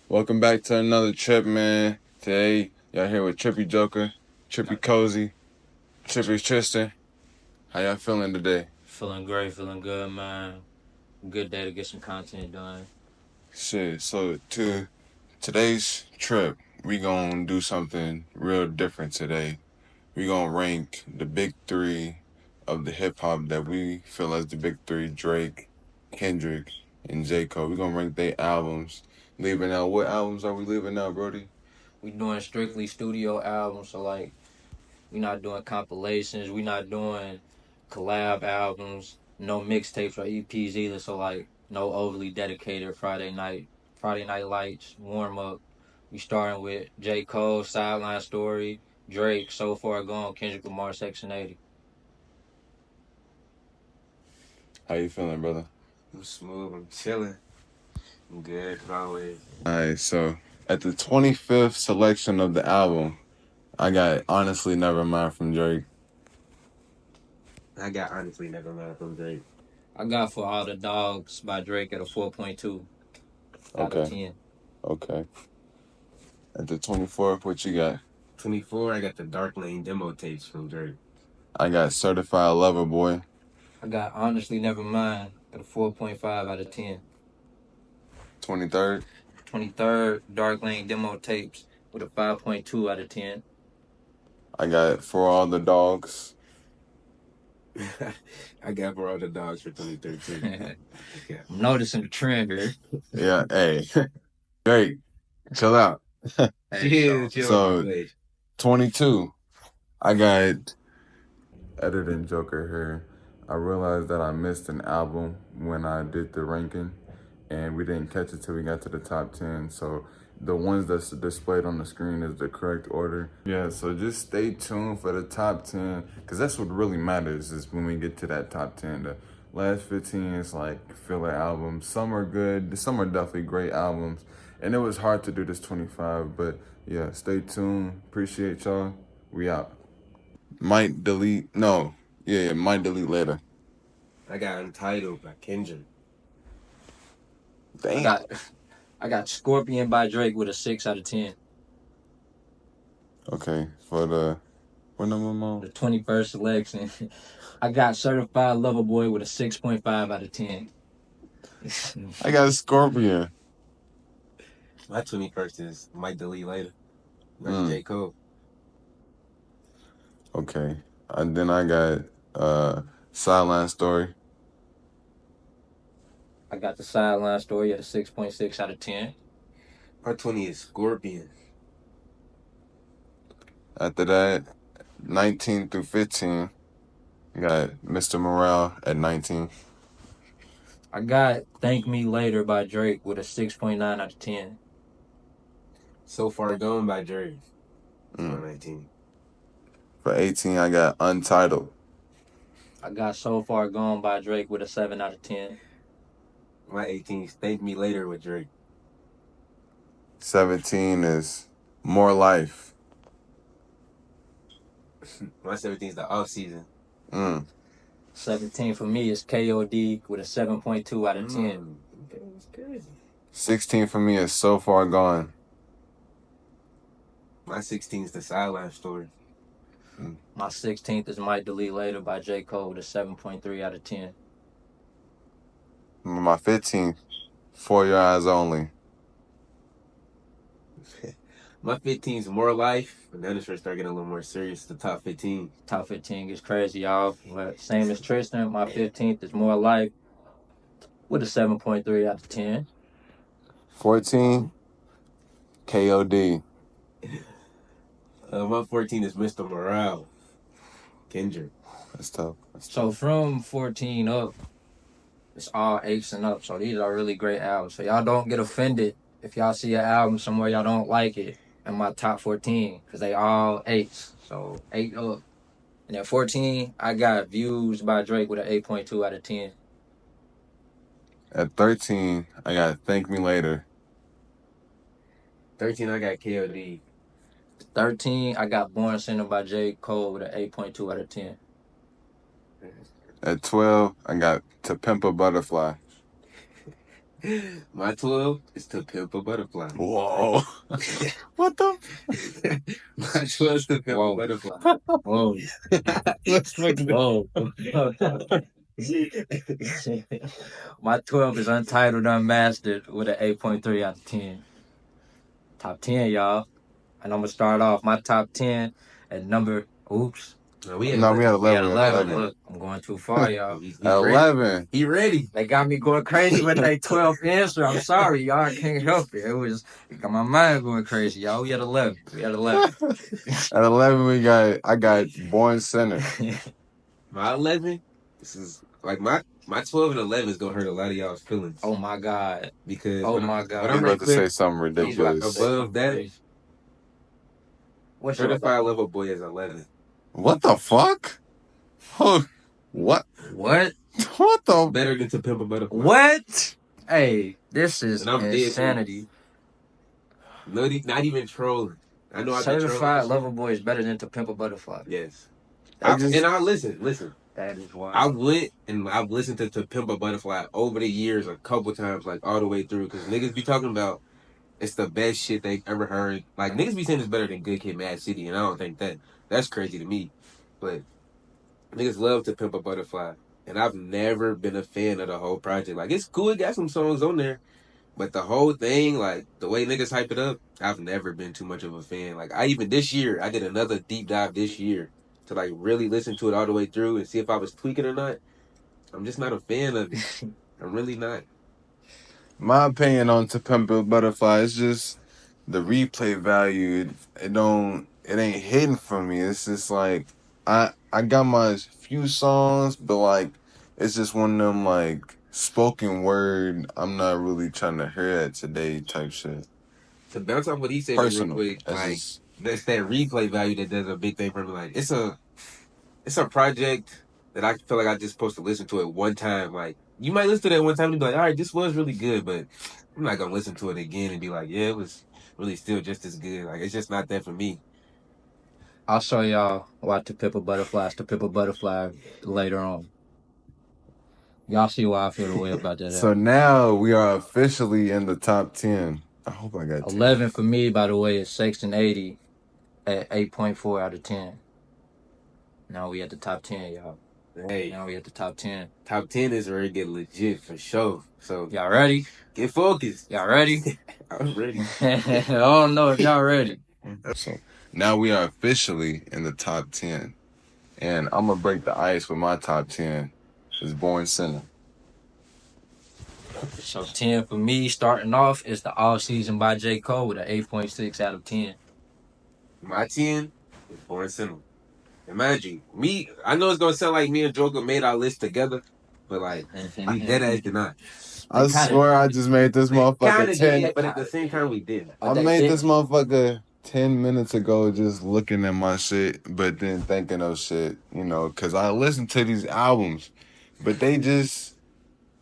Welcome back to another trip, man. Today, y'all here with Trippy Joker, Trippy Cozy, Trippy Tristan. How y'all feeling today? Feeling great, feeling good, man. Good day to get some content done. Shit, so to today's trip, we gonna do something real different today. We gonna rank the big three of the hip hop that we feel as the big three: Drake, Kendrick, and J. Cole. We gonna rank their albums. Leaving out, what albums are we leaving out, Brody? We doing strictly studio albums, so like we not doing compilations, we not doing collab albums, no mixtapes or EPs either. So like no overly dedicated Friday Night Lights warm up. We starting with J. Cole, Sideline Story, Drake, So Far Gone, Kendrick Lamar, Section 80. How you feeling, brother? I'm smooth. I'm chilling. I'm good as always. Alright, so at the 25th selection of the album, I got Honestly Nevermind from Drake. I got honestly never mind from Drake. I got For All the Dogs by Drake at a 4.2 out of Okay, 10. okay. At the 24th, what you got? 24. I got the Dark Lane demo tapes from Drake. I got Certified Lover Boy. I got Honestly Never Mind at a 4.5 out of 10. 23rd, 23rd, Dark Lane Demo Tapes with a 5.2 out of 10. I got For All the Dogs. I got For All the Dogs for 2013. Yeah. I'm noticing the trend here. Yeah, hey, Drake, chill out. Hey, Chill, So, please. 22, I got Editing Joker here. I realized that I missed an album when I did the ranking, and we didn't catch it till we got to the top 10. So the ones that's displayed on the screen is the correct order. Yeah, so just stay tuned for the top 10, because that's what really matters is when we get to that top 10. The last 15 is like filler albums. Some are good, some are definitely great albums. And it was hard to do this 25, but yeah, stay tuned. Appreciate y'all. We out. Might delete. No. Yeah, might delete later. I got Untitled by Kendrick. I Damn. got I got Scorpion by Drake with a 6 out of 10. Okay, for the what number, Mom? The 21st selection. I got Certified Lover Boy with a 6.5 out of 10. I got Scorpion. My 21st is Might Delete Later. That's Mm, J. Cole. okay. And then I got Sideline Story. I got the Sideline Story at a 6.6 out of 10. My 20 is Scorpion. After that, 19 through 15. I got Mr. Morale at 19. I got Thank Me Later by Drake with a 6.9 out of 10. So Far Gone by Drake. Mm. 19. For 18, I got Untitled. I got So Far Gone by Drake with a 7 out of 10. My 18 is Thank Me Later with Drake. 17 is More Life. My 17 is The Off Season. Mm. 17 for me is KOD with a 7.2 out of 10. Okay, that's good. 16 for me is So Far Gone. My 16 is The Sideline Story. My 16th is Might Delete Later by J. Cole with a 7.3 out of 10. My 15th, For Your Eyes Only. My 15 is More Life, but then it's start getting a little more serious. The top 15. Top 15 is crazy, y'all. But same as Tristan, my 15th is More Life with a 7.3 out of 10. 14, KOD. My 14 is Mr. Morale, Kendrick. That's tough. So from 14 up, it's all 8s and up. So these are really great albums. So y'all don't get offended if y'all see an album somewhere y'all don't like it in my top 14 because they all 8s. So 8 up. And then 14, I got Views by Drake with an 8.2 out of 10. At 13, I got Thank Me Later. 13, I got KOD. 13, I got Born Sinner by J. Cole with an 8.2 out of 10. At 12, I got To Pimp a Butterfly. My 12 is To Pimp a Butterfly. Whoa. What the? My 12 is To Pimp a Butterfly. Whoa. Let's fucking. Whoa. My 12 is Untitled Unmastered with an 8.3 out of 10. Top 10, y'all. And I'm going to start off my top 10 at number. Oops. No, we had No, we had 11. 11. Look, I'm going too far, y'all. He's 11. Ready. He ready. They got me going crazy with that 12 answer. I'm sorry, y'all. I can't help it. It got my mind going crazy, y'all. We at 11. At 11, I got Born Sinner. My 11, this is like my 12 and 11 is gonna hurt a lot of y'all's feelings. Oh my God. Because Oh my God. when I'm I'm about to say something like ridiculous. above that, What's your Certified Lover Boy is 11. What the fuck? What? What? What the? Better than To Pimp a Butterfly. What? Hey, this is And I'm insanity. Not even trolling. I know I've been trolling. Certified Lover Boy is better than To Pimp a Butterfly. Yes. I listen. That is wild. I went and I've listened to Pimp a Butterfly over the years a couple times, like all the way through, because niggas be talking about it's the best shit they've ever heard. Like niggas be saying it's better than Good Kid, Mad City, and I don't think that's crazy to me. But niggas love To Pimp a Butterfly, and I've never been a fan of the whole project. Like it's cool, it got some songs on there, but the whole thing, like the way niggas hype it up, I've never been too much of a fan. Like I did another deep dive this year to like really listen to it all the way through and see if I was tweaking or not. I'm just not a fan of it. I'm really not. My opinion on To Pimp a Butterfly is just the replay value. It ain't hidden for me. It's just like I got my few songs, but like it's just one of them like spoken word. I'm not really trying to hear that today type shit. To bounce off what he said real quick, like that's that replay value that does a big thing for me. Like it's a project that I feel like I just supposed to listen to it one time. Like you might listen to that one time and be like, all right, this was really good, but I'm not gonna listen to it again and be like, yeah, it was really still just as good. Like it's just not that for me. I'll show y'all why To Pimp a Butterfly is To Pimp a Butterfly later on. Y'all see why I feel the way about that. So now we are officially in the top 10. I hope I got 11 for me, by the way, is Section 80 at 8.4 out of 10. Now we at the top 10, y'all. Hey, now we at the top 10. Top 10 is where it get legit for sure. So y'all ready? Get focused. Y'all ready? I'm ready. I don't know if y'all ready. So now we are officially in the top 10. And I'm going to break the ice with my top 10. It's Born Sinner. So 10 for me, starting off, is the All Season by J. Cole with an 8.6 out of 10. My 10 is Born Sinner. Imagine me. I know it's gonna sound like me and Joker made our list together, but like I dead ass did not. I swear I just made this motherfucker 10. Did, but at the same time we did. I made this motherfucker 10 minutes ago just looking at my shit, but then thinking of shit, because I listened to these albums, but they just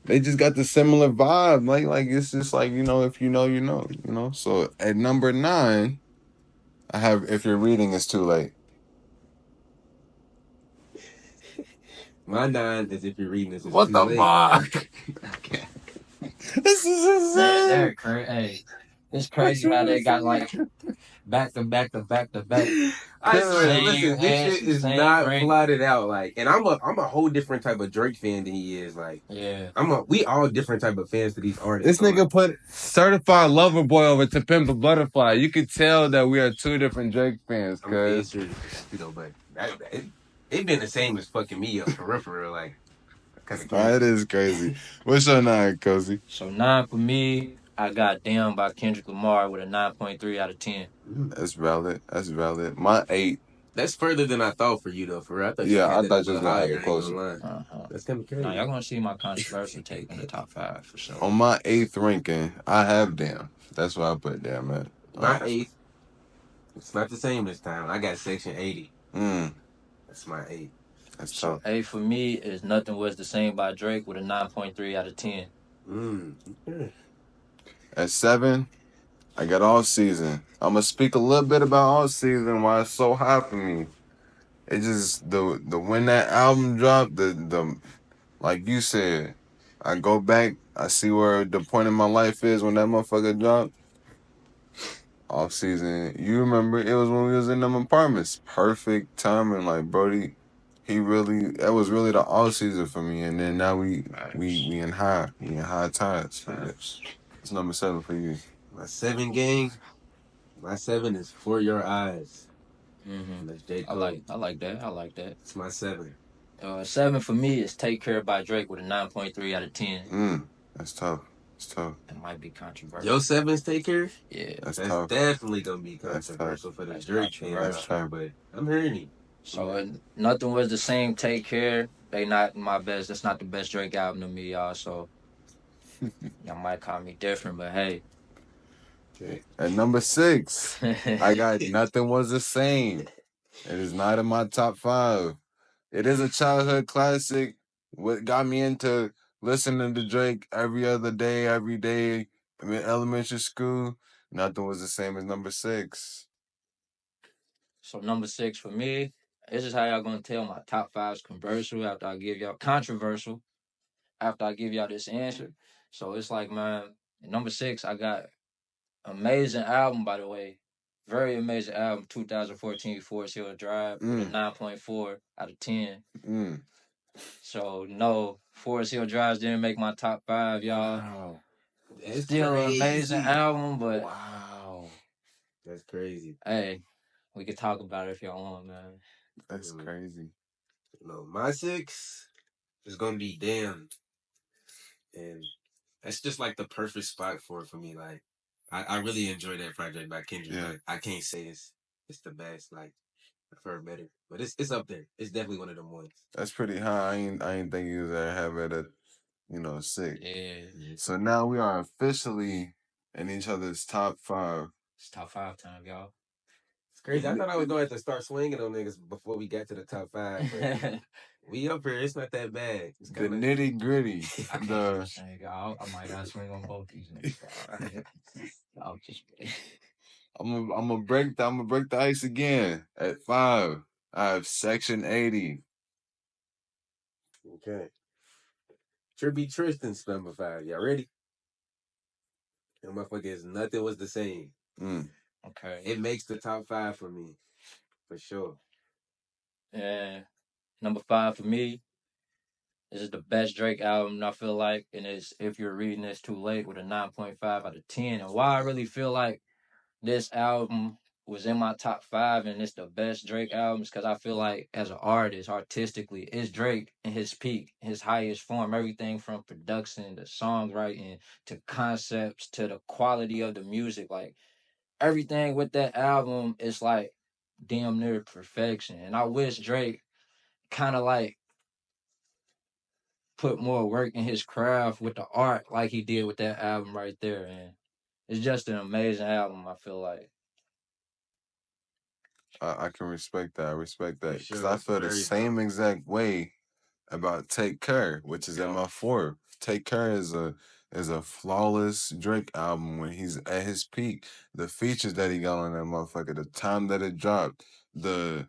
got the similar vibe. Like it's just like, if you know, you know. So at number 9, I have If You're Reading It's Too Late. My 9 is If You're Reading This Is What Too the Late. fuck? This is insane. They're crazy. Hey, it's crazy how they got like back to back. I swear, listen, this shit is not plotted out. Like, and I'm a whole different type of Drake fan than he is. Like, yeah, we all different type of fans to these artists. This nigga put Certified Lover Boy over To Pimp a Butterfly. You could tell that we are two different Drake fans, cuz. But it been the same as fucking me up for real. Like, it is crazy. What's your 9, Cozy? So 9 for me, I got Damn by Kendrick Lamar with a 9.3 out of 10. That's valid. My 8. That's further than I thought for you, though. For real, I thought you was gonna have it closer. That's kind of crazy. Now y'all gonna see my controversial take in the top 5 for sure. On my 8th ranking, I have Damn. That's why I put Damn at. My 8th. It's not the same this time. I got Section 80. That's my 8. That's so tough. 8 for me is Nothing Was the Same by Drake with a 9.3 out of 10. Okay. At 7, I got All Season. I'm gonna speak a little bit about All Season, why it's so high for me. It just the when that album dropped, the like you said, I go back, I see where the point in my life is when that motherfucker dropped. Off season, you remember it was when we was in them apartments. Perfect timing, like Brody. That was really the off season for me. And then now we in high times. It's number 7 for you. My 7 gang. My 7 is For Your Eyes. Mm-hmm. That's J. I Cole. like that. I like that. It's my 7. 7 for me is Take Care by Drake with a 9.3 out of 10. That's tough. It's tough. It might be controversial. Your 7's Take Care? Yeah. That's That's tough. definitely gonna be That's tough. controversial for the That's Drake fans, I'm controversial. sure, but I'm hearing you. So Nothing Was the Same, Take Care. They not my best. That's not the best Drake album to me, y'all. So y'all might call me different, but hey. Okay. At number 6, I got Nothing Was the Same. It is not in my top 5. It is a childhood classic. What got me into listening to Drake every other day, every day in elementary school. Nothing Was the Same as number 6. So number 6 for me. This is how y'all gonna tell my top 5's controversial after I give y'all controversial after I give y'all this answer. So it's like, man, number 6, I got amazing album, by the way. Very amazing album, 2014 Forest Hill Drive with a 9.4 out of 10. So no, Forest Hill Drive didn't make my top 5, y'all. Wow. That's Still an amazing crazy. album, but Wow. That's crazy. hey, we could talk about it if y'all want, man. That's crazy. No, my 6 is gonna be Damned. And that's just like the perfect spot for me. Like I really enjoy that project by Kendrick. Yeah. Like, I can't say it's the best. Like I've heard better, but it's up there. It's definitely one of them ones. That's pretty high. I ain't think you was there have it at 6. Yeah. So now we are officially in each other's top 5. It's top 5 time, y'all. It's crazy. I thought I was going to have to start swinging on niggas before we got to the top 5, but we up here. It's not that bad. It's The nitty gritty. I can't swing, y'all. I might gotta swing on both these niggas. I'll just. I'm gonna break the ice again. At 5, I have Section 80. Okay. Tribute Tristan's number 5. Y'all ready? That motherfucker is Nothing Was the Same. Okay. It makes the top 5 for me, for sure. Yeah. Number 5 for me. This is the best Drake album, I feel like, and it's If You're Reading This Too Late with a 9.5 out of 10. And why I really feel like this album was in my top 5 and it's the best Drake albums because I feel like as an artist, artistically, it's Drake in his peak, his highest form. Everything from production to songwriting to concepts to the quality of the music, like everything with that album is like damn near perfection. And I wish Drake kind of like put more work in his craft with the art like he did with that album right there. And it's just an amazing album, I feel like. I can respect that. I respect that because sure, I that's feel the very same exact way about Take Care, which is at my 4th. Take Care is a flawless Drake album when he's at his peak. The features that he got on that motherfucker, the time that it dropped, the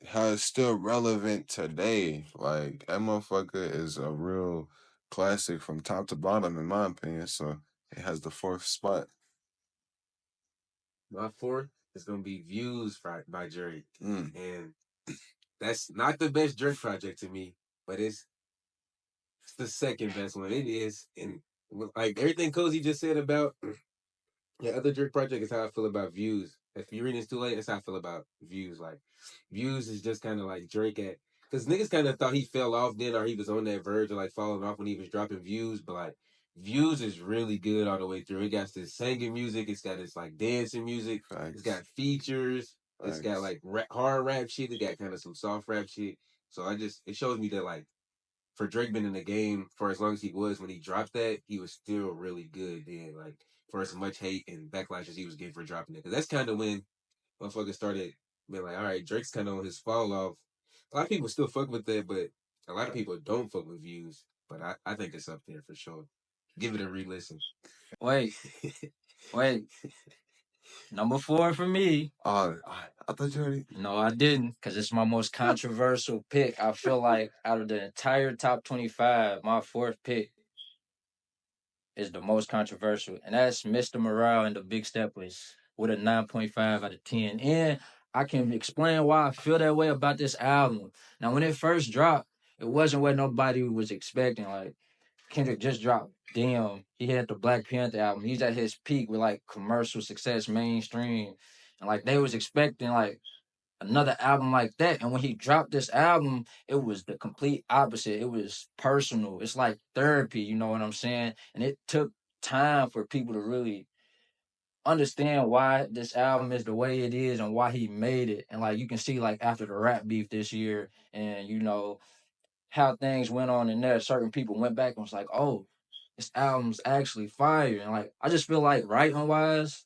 how it's still relevant today. Like that motherfucker is a real classic from top to bottom, in my opinion. So it has the 4th spot. My 4th is gonna be Views by Drake, and that's not the best Drake project to me, but it's the second best one. It is, and like everything Cozy just said about the other Drake project is how I feel about Views. If you're reading this too late, that's how I feel about Views. Like Views is just kind of like Drake at, because niggas kind of thought he fell off then, or he was on that verge of like falling off when he was dropping Views. But like Views is really good all the way through. It got this singing music. It's got this like dancing music. Facts. It's got features. It's got like hard rap shit. It got kind of some soft rap shit. So it shows me that like for Drake been in the game for as long as he was, when he dropped that, he was still really good then. Like for as much hate and backlash as he was getting for dropping it. Because that's kind of when motherfuckers started being like, all right, Drake's kind of on his fall off. A lot of people still fuck with that, but a lot of people don't fuck with Views. But I think it's up there for sure. Give it a re-listen. Wait. Number 4 for me. Oh, I thought you already. No, I didn't, because it's my most controversial pick. I feel like out of the entire top 25, my fourth pick is the most controversial, and that's Mr. Morale and the Big Steppers with a 9.5 out of 10. And I can explain why I feel that way about this album. Now, when it first dropped, it wasn't what nobody was expecting. Like, Kendrick just dropped. Damn, he had the Black Panther album. He's at his peak with like commercial success, mainstream, and like they was expecting like another album like that. And when he dropped this album, it was the complete opposite. It was personal. It's like therapy, you know what I'm saying? And it took time for people to really understand why this album is the way it is and why he made it. And like you can see like after the rap beef this year and you know how things went on in there, certain people went back and was like, oh, this album's actually fire. And like I just feel like writing wise,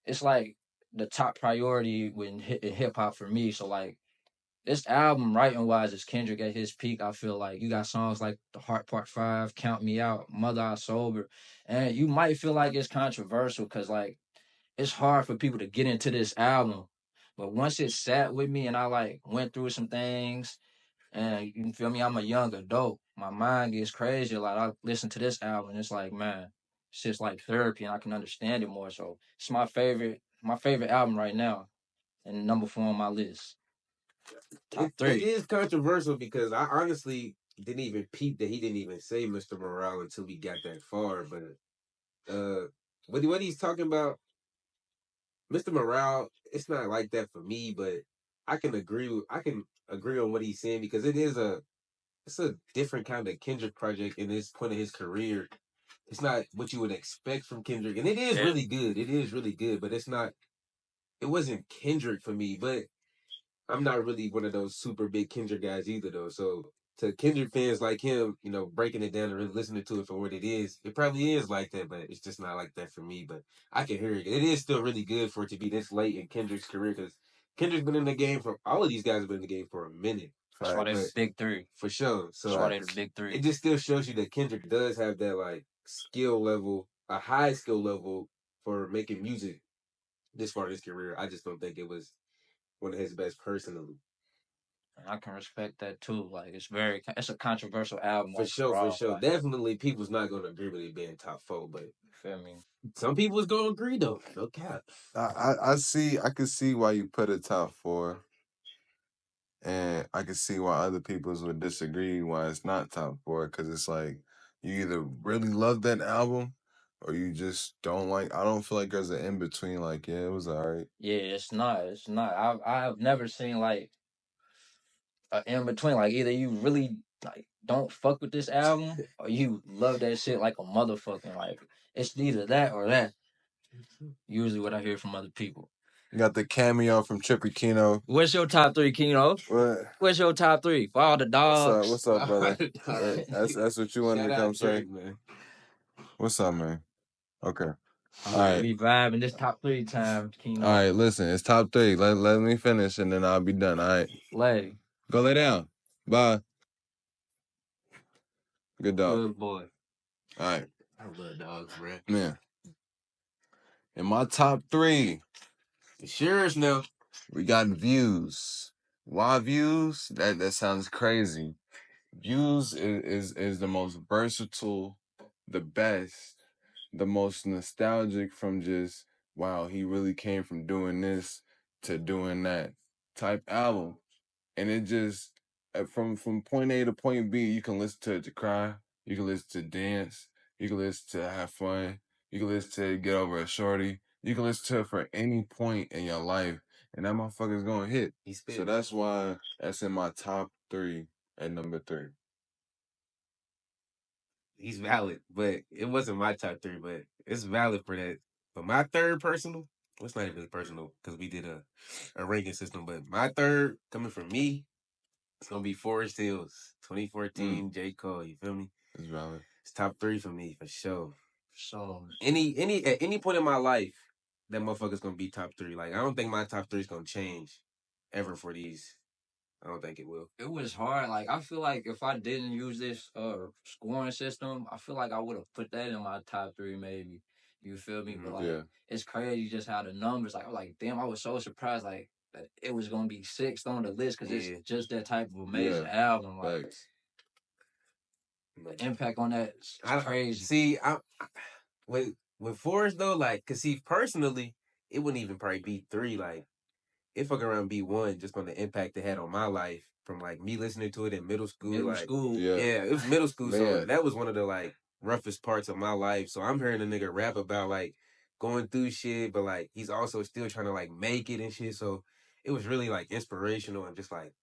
it's like the top priority when hip hop for me. So like this album, writing wise, is Kendrick at his peak. I feel like you got songs like The Heart Part 5, Count Me Out, Mother I Sober. And you might feel like it's controversial because like it's hard for people to get into this album. But once it sat with me and I like went through some things and you feel me, I'm a young adult. My mind gets crazy. Like I listen to this album and it's like, man, it's just like therapy and I can understand it more. So it's my favorite album right now and number 4 on my list. Top It 3. is controversial because I honestly didn't even peep that he didn't even say Mr. Morale until we got that far. But what he's talking about, Mr. Morale, it's not like that for me. But I can agree on what he's saying because it's a different kind of Kendrick project in this point of his career. It's not what you would expect from Kendrick, and it is Yeah. really good. It is really good, but it's not. It wasn't Kendrick for me, but I'm not really one of those super big Kendrick guys either, though. So to Kendrick fans like him, you know, breaking it down and really listening to it for what it is, it probably is like that, but it's just not like that for me. But I can hear it. It is still really good for it to be this late in Kendrick's career because Kendrick's been in the game for all of these guys have been in the game for a minute. That's why they But the big 3. for sure. That's So why they the big it 3. just still shows you that Kendrick does have that like skill level, a high skill level for making music this far in his career. I just don't think it was one of his best personally. And I can respect that too. Like it's a controversial album For sure, for overall. sure. Like Definitely people's not gonna agree with it being top four, but you feel me? some people's gonna agree though. No cap. I could see why you put it top four, and I could see why other people's would disagree why it's not top four. Because it's like you either really love that album, or you just don't like. I don't feel like there's an in between. Like, yeah, it was alright. Yeah, it's not. It's not. I've never seen like a in between. Like either you really like don't fuck with this album or you love that shit like a motherfucking like it's either that or that. Usually what I hear from other people. You got the cameo from Trippy Kino. What's your top 3, Kino? What? What's your top 3? For all the What's up? dogs. What's up, brother? That's what you wanted Shout to out come say. Drake, man. What's up, man? Okay. All All right, right. we vibing this top 3 time, All Kino. right. Listen, it's top three. Let me finish, and then I'll be done. All right. Lay. Go lay down. Bye. Good dog. Good boy. All right. I love dogs, man. Man. In my top three, Sure is now. we got Views. Why Views? That sounds crazy. Views is the most versatile, the best, the most nostalgic from just wow, he really came from doing this to doing that type album. And it just from point A to point B, you can listen to it to cry, you can listen to dance, you can listen to have fun, you can listen to get over a shorty, you can listen to it for any point in your life, and that motherfucker's gonna hit. So that's why that's in my top three at number 3. He's valid, but it wasn't my top three, but it's valid for that. But my third personal, well, it's not even personal because we did a ranking system, but my third coming from me, it's gonna be Forest Hills, 2014, J. Cole. You feel me? It's valid. It's top three for me for sure. So Any at any point in my life, that motherfucker's gonna be top three. Like I don't think my top three is gonna change ever for these. I don't think it will. it was hard. Like I feel like if I didn't use this scoring system, I feel like I would have put that in my top 3 maybe. You feel me? But like Yeah. it's crazy just how the numbers like I'm like, damn, I was so surprised. Like it was gonna be sixth on the list because it's Yeah. just that type of amazing Yeah. album. Like Facts. the impact on that is I crazy. see. With Forrest though, like, cause see, personally, it wouldn't even probably be three. Like, it fuck around be one just on the impact it had on my life from like me listening to it in middle school. Middle Like, school, Yeah. yeah, it was middle school, so Man. that was one of the like roughest parts of my life. So I'm hearing a nigga rap about like going through shit, but like he's also still trying to like make it and shit. So it was really like inspirational and just like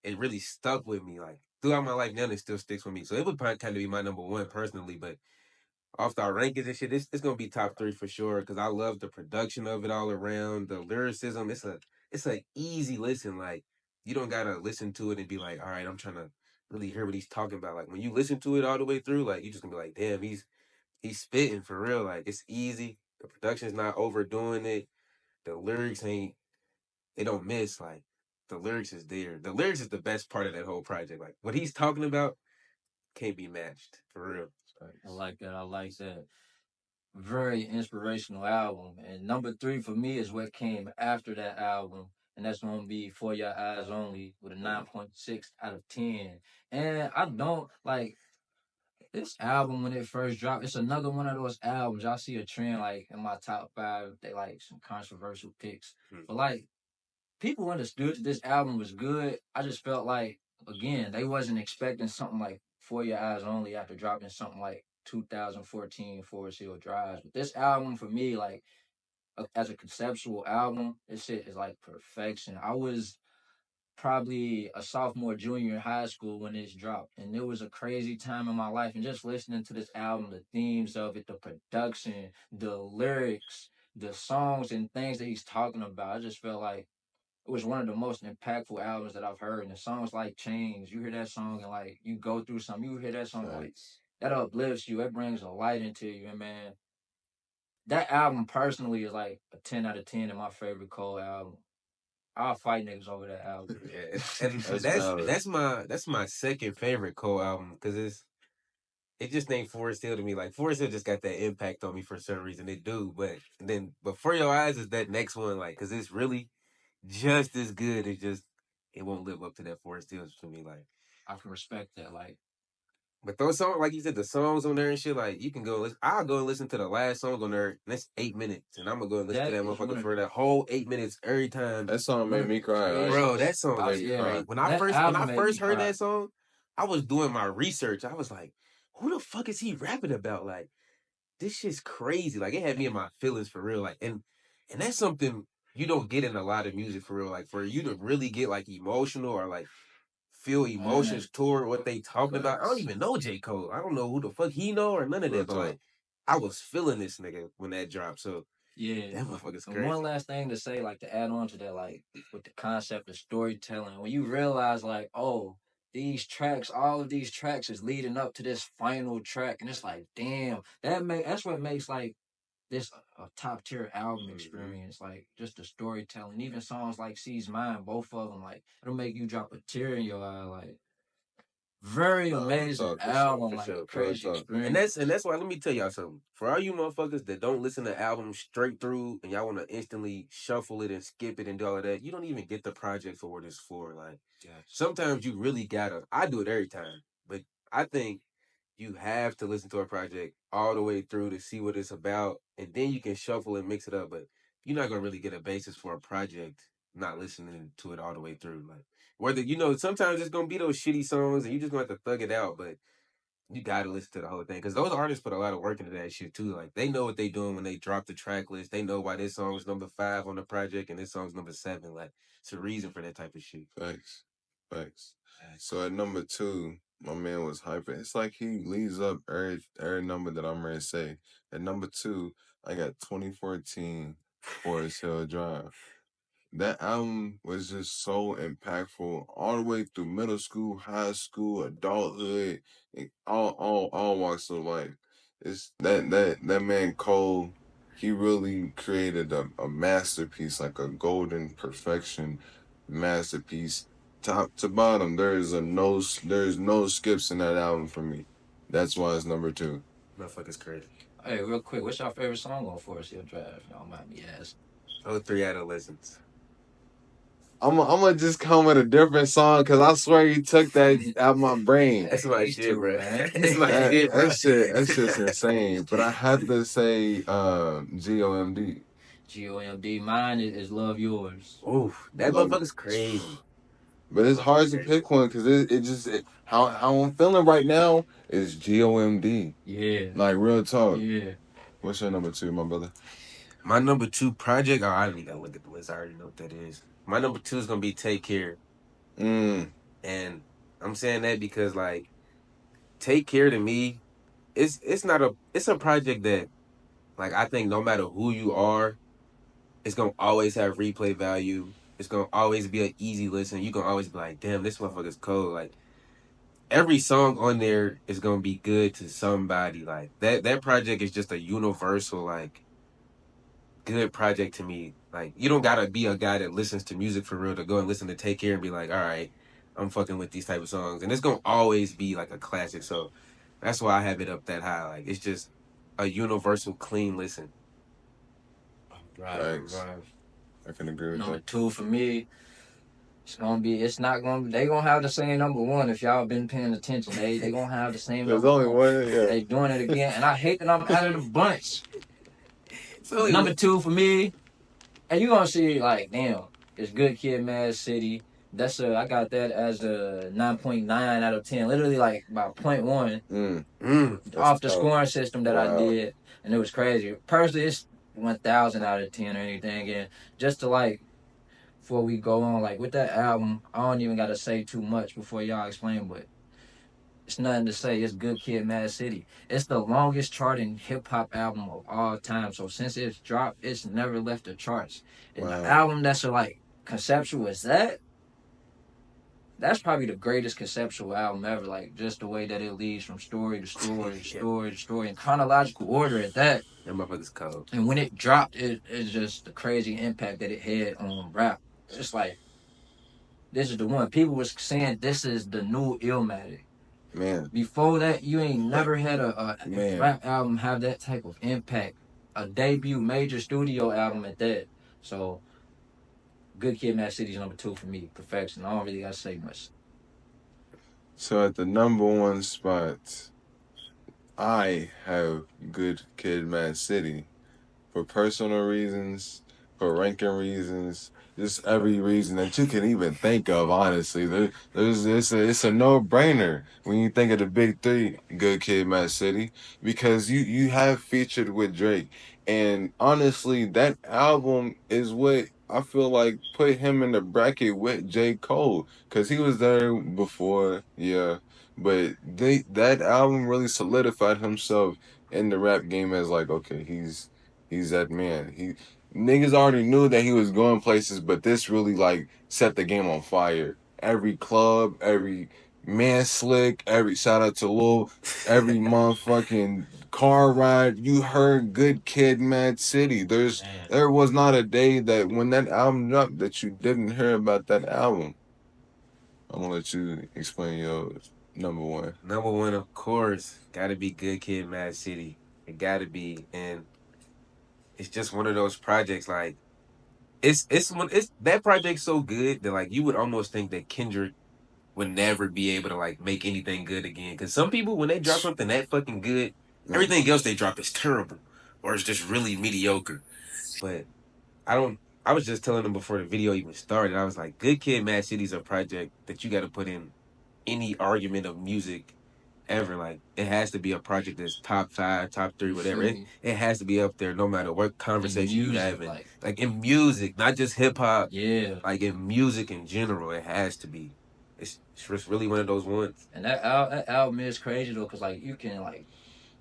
it really stuck with me. Like throughout my life now, it still sticks with me. So it would probably kind of be my number one personally, but off the rankings and shit, it's gonna be top three for sure. Cause I love the production of it all around, the lyricism. It's a easy listen. Like you don't gotta listen to it and be like, all right, I'm trying to really hear what he's talking about. Like when you listen to it all the way through, like you just gonna be like, damn, he's spitting for real. Like it's easy. The production's not overdoing it. The lyrics ain't they don't miss. Like the lyrics is there. The lyrics is the best part of that whole project. Like what he's talking about can't be matched for real. I like that. I like that. Very inspirational album. And number three for me is what came after that album. And that's gonna be For Your Eyes Only with a 9.6 out of 10. And I don't like this album when it first dropped. It's another one of those albums. Y'all see a trend like in my top five, they like some controversial picks. Hmm. But like people understood that this album was good. I just felt like again, they wasn't expecting something like For Your Eyes Only after dropping something like 2014 Forest Hill Drive. But this album for me, like as a conceptual album, this shit is like perfection. I was probably a sophomore, junior in high school when this dropped, and it was a crazy time in my life. And just listening to this album, the themes of it, the production, the lyrics, the songs, and things that he's talking about, I just felt like it was one of the most impactful albums that I've heard. And the songs like Change, you hear that song and like you go through something, you hear that song like Facts. that uplifts you, it brings a light into you. And man, that album personally is like a 10 out of 10 and my favorite Cole album. I'll fight niggas over that album. Yeah, and That's that's valid. that's my second favorite Cole album because it just ain't Forest Hill to me. Like Forest Hill just got that impact on me for some reason. It do, but For Your Eyes is that next one, like, cause it's really just as good. It won't live up to that Forest Hills for me. Like, I can respect that. Like, but those songs, like you said, the songs on there and shit, like you can go. I'll go and listen to the last song on there, and that's 8 minutes, and I'm gonna go and listen to that that is motherfucker for that whole 8 minutes every time. That song one made of the me cry. crazy. Bro, Honestly, that song it I, made is me yeah, cry. crazy. When I that first when album I made me first heard cry. that song, I was doing my research. I was like, who the fuck is he rapping about? Like, this shit's crazy. Like, it had me in my feelings for real. Like, and that's something you don't get in a lot of music for real. Like, for you to really get like emotional or like feel Man, emotions toward what they talking about. I don't Facts. even know J. Cole. I don't know who the fuck he know or none of Real that. But talk. like, I was feeling this nigga when that dropped. So yeah. that motherfucker's And one crazy. last thing to say, like to add on to that, like with the concept of storytelling, when you realize, like, oh, these tracks, all of these tracks is leading up to this final track, and it's like, damn, that's what makes like this a top tier album Hmm. experience. Like just the storytelling, even songs like "Seize Mine," both of them, like it'll make you drop a tear in your eye. Like very No, real amazing talk. For sure, album, for like sure. Real crazy talk. experience. And that's why let me tell y'all something. For all you motherfuckers that don't listen to albums straight through and y'all want to instantly shuffle it and skip it and do all of that, you don't even get the project for what it's for. Like Yes. sometimes you really gotta. I do it every time, but I think you have to listen to a project all the way through to see what it's about, and then you can shuffle and mix it up. But you're not gonna really get a basis for a project not listening to it all the way through. Like whether sometimes it's gonna be those shitty songs and you just gonna have to thug it out, but you gotta listen to the whole thing because those artists put a lot of work into that shit too. Like they know what they doing when they drop the track list. They know why this song was number 5 on the project and this song's number 7. Like it's a reason for that type of shit. Facts. Facts. So at number two, my man was hyping. It's like he leads up every number that I'm ready to say. At number two, I got 2014 Forest Hill Drive. That album was just so impactful all the way through middle school, high school, adulthood, and all walks of life. It's that man Cole. He really created a masterpiece, like a golden perfection masterpiece, top to bottom. There's no skips in that album for me. That's why it's number two. Motherfucker's crazy. Hey, real quick, what's your favorite song on Forest Hill Drive? Y'all mind me asking. Oh, 3 adolescents. I'm gonna just come with a different song because I swear you took that out my brain. That's my shit, bro. That's my That, shit, bro. that's just insane. But I had to say GOMD. GOMD. Mine is Love Yours. Oof, that Love motherfucker's crazy. But it's hard to pick one because how I'm feeling right now is GOMD. Yeah. Like real talk. Yeah. What's your number 2, my brother? My number 2 project, oh, I don't even gotta look at the list. I already know what that is. My number 2 is gonna be Take Care. Mm. And I'm saying that because like Take Care to me, it's not a it's a project that like I think no matter who you are, it's gonna always have replay value. It's gonna always be an easy listen. You can always be like, damn, this motherfucker's cold. Like every song on there is gonna be good to somebody. Like that project is just a universal, like good project to me. Like you don't gotta be a guy that listens to music for real to go and listen to Take Care and be like, all right, I'm fucking with these type of songs. And it's gonna always be like a classic. So that's why I have it up that high. Like it's just a universal clean listen. Right. I can agree with Number that. 2 for me, it's not gonna be, they gonna have the same number 1 if y'all been paying attention. They gonna have the same There's number only 1. one. Yeah. They doing it again, and I hate that I'm out of the bunch. So Number 2 for me, and you gonna see like, damn, it's Good Kid, Mad City. I got that as a 9.9 out of 10, literally like about 0.1 off the scoring system that I did, and it was crazy. Personally, it's 1,000 out of 10 or anything, and just to like, before we go on, like with that album, I don't even gotta say too much before y'all explain, but it's nothing to say. It's Good Kid, Mad City. It's the longest charting hip hop album of all time. So since it's dropped, it's never left the charts. And the album that's like conceptual as that's probably the greatest conceptual album ever. Like just the way that it leads from story to story to story to story in chronological order at that. that motherfucker's cold. And when it dropped, it's just the crazy impact that it had on rap. It's like, this is the one. People was saying this is the new Illmatic. Man. Before that, you ain't never had a rap album have that type of impact. A debut major studio album at that. So, Good Kid, Mad City is number 2 for me. Perfection. I don't really gotta say much. So at the number 1 spot, I have Good Kid, Mad City. For personal reasons, for ranking reasons, just every reason that you can even think of. Honestly, it's a no brainer when you think of the big three. Good Kid, Mad City, because you have featured with Drake, and honestly, that album is what I feel like put him in the bracket with J. Cole, because he was there before, yeah. But that album really solidified himself in the rap game as like, okay, he's that man. Niggas already knew that he was going places, but this really like set the game on fire. Every club, every man slick, every shout out to Lil, every motherfucking car ride, you heard Good Kid, Mad City. There was not a day that when that album dropped that you didn't hear about that album. I'm gonna let you explain your number 1. Number 1, of course, gotta be Good Kid, Mad City. It gotta be, and it's just one of those projects. Like it's that project's so good that like you would almost think that Kendrick would never be able to like make anything good again. Because some people, when they drop something that fucking good, everything else they drop is terrible or it's just really mediocre. But I don't. I was just telling them before the video even started. I was like, Good Kid, Mad City's a project that you got to put in any argument of music ever. Like it has to be a project that's top 5, top 3, whatever. It has to be up there, no matter what conversation you having. Like in music, not just hip hop. Yeah. Like in music in general, it has to be. It's just really one of those ones. And that album is crazy though, cause like you can like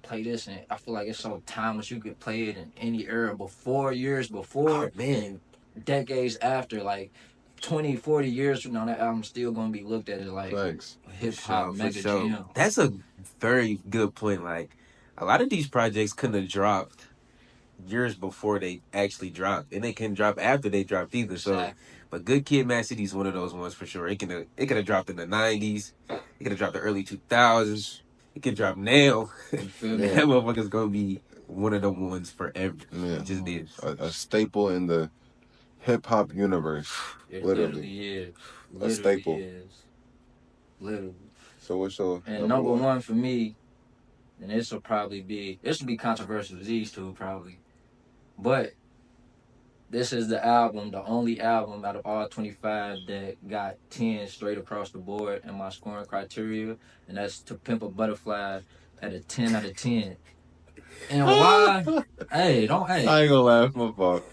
play this, and I feel like it's so timeless. You could play it in any era before, years before, and decades after. Like 20, 40 years from now, that album's still gonna be looked at as like hip hop mega jam. That's a very good point. Like a lot of these projects couldn't have dropped years before they actually dropped, and they couldn't drop after they dropped either. Exactly. So, but Good Kid, Mad City is one of those ones for sure. It could have dropped in the 90s. It could have dropped the early 2000s. It could drop now. That motherfucker's gonna be one of the ones forever. Yeah. It just is a staple in the hip hop universe. It Literally. literally is. A Literally staple. is. Literally. So what's your And number number one? one for me, and this will be controversial to these two probably. But this is the album, the only album out of all 25 that got 10 straight across the board in my scoring criteria, and that's To Pimp a Butterfly at a 10 out of 10. And why? Hey, don't, hey, I ain't gonna laugh, my fault.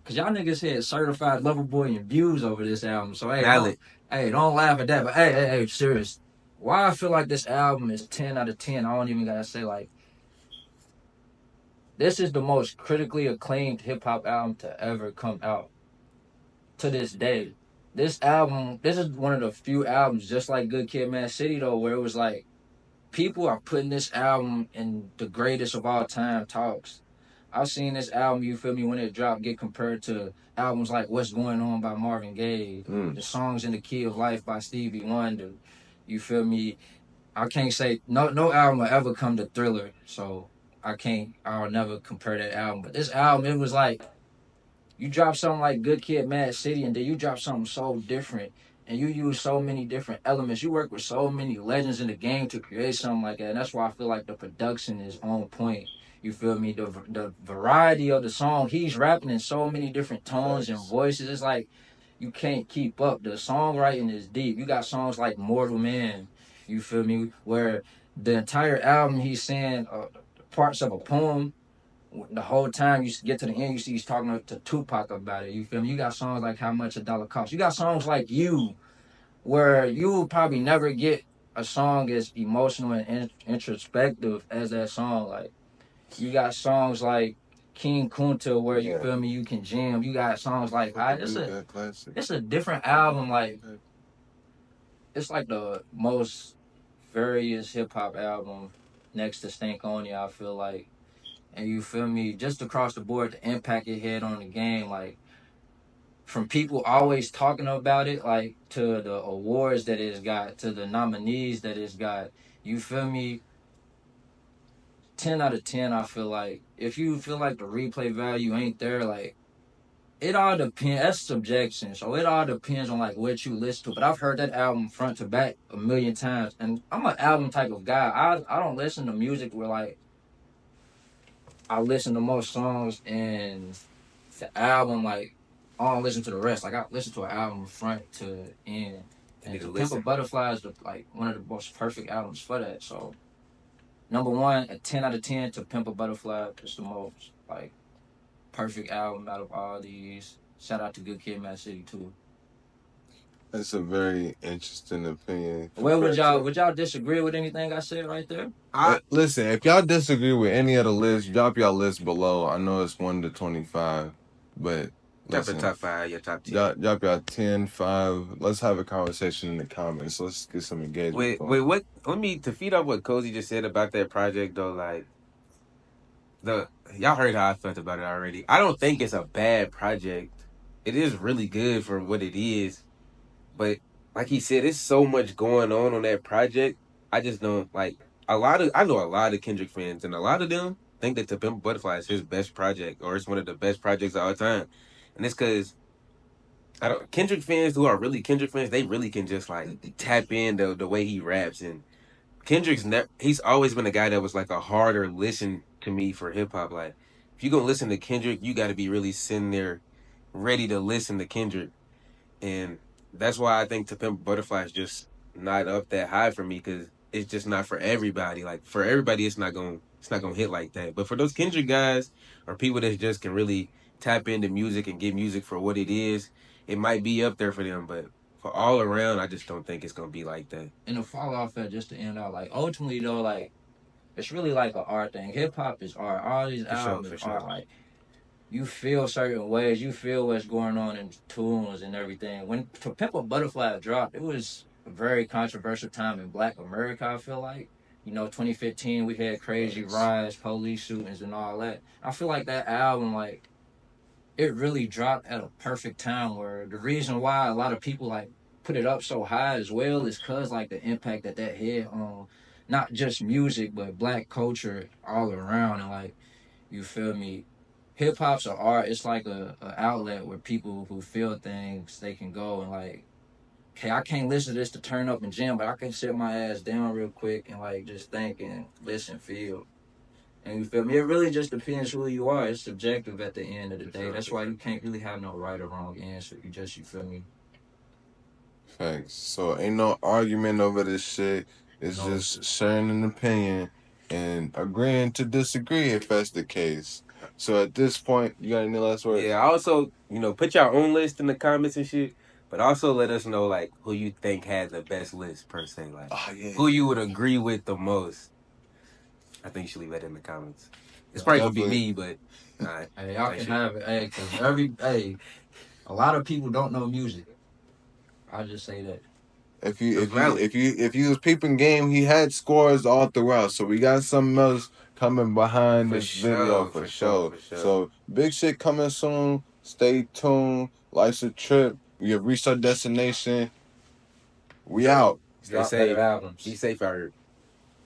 because y'all niggas had certified lover boy and views over this album. So, Valid. don't laugh at that. But, hey, serious. Why I feel like this album is 10 out of 10, I don't even gotta say, like, this is the most critically acclaimed hip hop album to ever come out to this day. This is one of the few albums, just like Good Kid, Mad City, though, where it was like people are putting this album in the greatest of all time talks. I've seen this album, you feel me, when it dropped, get compared to albums like What's Going On by Marvin Gaye, the songs in the Key of Life by Stevie Wonder. You feel me? I can't say no album will ever come to Thriller, so I'll never compare that album. But this album, it was like you drop something like Good Kid, Mad City, and then you drop something so different, and you use so many different elements. You work with so many legends in the game to create something like that, and that's why I feel like the production is on point. You feel me? The variety of the song, he's rapping in so many different tones and voices. It's like you can't keep up. The songwriting is deep. You got songs like Mortal Man. You feel me? Where the entire album he's saying parts of a poem the whole time you get to the end, you see he's talking to Tupac about it. You feel me? You got songs like How Much a Dollar Costs. You got songs like You, where you will probably never get a song as emotional and introspective as that song. Like you got songs like King Kunta, where you feel me, you can jam. You got songs like it's a different album. Like it's like the most various hip hop album next to Stankonia. I feel like. And you feel me, just across the board, the impact it had on the game, like from people always talking about it, like to the awards that it's got, to the nominees that it's got. You feel me? 10 out of 10, I feel like. If you feel like the replay value ain't there, like, it all depends. That's subjection. So it all depends on, like, what you listen to. But I've heard that album front to back a million times. And I'm an album type of guy. I don't listen to music where, like, I listen to most songs and the album, like, I don't listen to the rest. Like, I listen to an album front to end. And To Pimp a Butterfly is one of the most perfect albums for that. So, number one, a 10 out of 10 To Pimp a Butterfly is the most, like, perfect album out of all these. Shout out to Good Kid, Mad City, too. That's a very interesting opinion. Well, would y'all disagree with anything I said right there? Listen, if y'all disagree with any of the lists, drop y'all list below. I know it's 1 to 25, but Drop listen, your top 5, your top 10. drop y'all 10, 5. Let's have a conversation in the comments. Let's get some engagement. Wait, what? Let me to feed off what Cozy just said about that project though. Like the y'all heard how I felt about it already. I don't think it's a bad project. It is really good for what it is, but like he said, it's so much going on that project. I just don't like I know a lot of Kendrick fans, and a lot of them think that To Pimp a Butterfly is his best project, or it's one of the best projects of all time, and it's because I don't Kendrick fans who are really Kendrick fans, they really can just like tap in the way he raps. And he's always been a guy that was like a harder listen to me for hip hop. Like if you gonna listen to Kendrick, you got to be really sitting there ready to listen to Kendrick. And that's why I think To Pimp a Butterfly is just not up that high for me, because it's just not for everybody. Like for everybody, it's not gonna hit like that. But for those Kendrick guys or people that just can really tap into music and get music for what it is, it might be up there for them. But for all around, I just don't think it's gonna be like that. And to fall off that, just to end out, like, ultimately, though, like, it's really like an art thing. Hip hop is art. All these albums For are sure. like you feel certain ways. You feel what's going on in tunes and everything. When To Pimp a Butterfly dropped, it was a very controversial time in Black America. I feel like 2015 we had crazy riots, police shootings, and all that. I feel like that album, like, it really dropped at a perfect time. Where the reason why a lot of people like put it up so high as well is cause like the impact that had on not just music but Black culture all around, and like you feel me, hip hop's an art. It's like a outlet where people who feel things they can go and like, okay, I can't listen to this to turn up and jam, but I can sit my ass down real quick and like just think and listen, feel. And you feel me? It really just depends who you are. It's subjective at the end of the For day. sure, That's for why sure. you can't really have no right or wrong answer. You feel me? Thanks. So ain't no argument over this shit. It's No. just sharing an opinion and agreeing to disagree if that's the case. So at this point, you got any last words? Yeah, also, put your own list in the comments and shit, but also let us know like who you think had the best list per se, like Oh yeah, who you would agree with the most. I think you should leave that in the comments. It's Yeah. probably gonna be definitely. me, but alright, Hey, y'all that can shit have it. Hey, cause a lot of people don't know music. I'll just say that. If you that's if you valid if you if you was peeping game, he had scores all throughout. So we got something else coming behind for this video sure, for for sure, sure. for sure. So big shit coming soon. Stay tuned. Life's a trip. We have reached our destination. We Sure. out. Stay Drop better safe. albums. Be safe out here.